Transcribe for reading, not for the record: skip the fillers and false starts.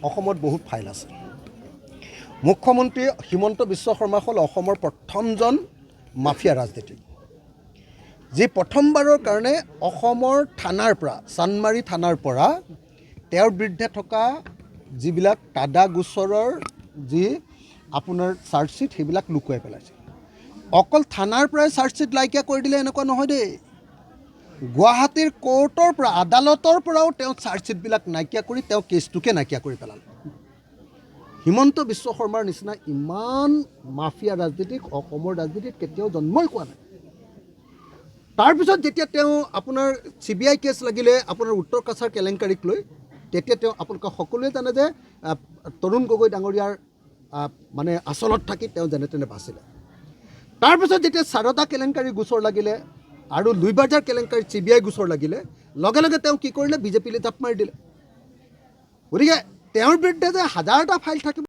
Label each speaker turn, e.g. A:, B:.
A: অসমত বহুত ফাইল আছে। মুখ্যমন্ত্ৰী হিমন্ত বিশ্ব শৰ্মা হ'ল অসমৰ প্ৰথমজন মাফিয়া ৰাজনীতিক, যি প্ৰথমবাৰৰ কাৰণে অসমৰ থানাৰ পৰা চান্দমাৰী থানাৰ পৰা তেওঁৰ বিৰুদ্ধে থকা যিবিলাক তাদা গোচৰৰ যি আপোনাৰ চাৰ্জশ্বিট সেইবিলাক লুকুৱাই পেলাইছে। অকল থানাৰ পৰাই চাৰ্জশ্বিট নাইকিয়া কৰি দিলে এনেকুৱা নহয় দেই, গুৱাহাটীৰ কোৰ্টৰ পৰা আদালতৰ পৰাও তেওঁ চাৰ্জশ্বিটবিলাক নাইকিয়া কৰি তেওঁ কেছটোকে নাইকিয়া কৰি পেলালে। হিমন্ত বিশ্ব শৰ্মাৰ নিচিনা ইমান মাফিয়া ৰাজনীতিক অসমৰ ৰাজনীতিত কেতিয়াও জন্মই হোৱা নাই। তাৰপিছত যেতিয়া তেওঁ আপোনাৰ CBI কেছ লাগিলে আপোনাৰ উত্তৰ কাছাৰ কেলেংকাৰীক লৈ, তেতিয়া তেওঁ আপোনালোকে সকলোৱে জানে যে তৰুণ গগৈ ডাঙৰীয়াৰ মানে আচলত থাকি তেওঁ যেনে তেনে বাচিলে। তাৰপিছত যেতিয়া সাৰদা কেলেংকাৰী গোচৰ লাগিলে আৰু লুইবাজাৰ কেলেংকাৰী CBI গোচৰ লাগিলে, লগে লগে তেওঁ কি কৰিলে, বিজেপিলৈ জাপ মাৰি দিলে। গতিকে তেওঁৰ বিৰুদ্ধে যে হাজাৰটা ফাইল থাকিব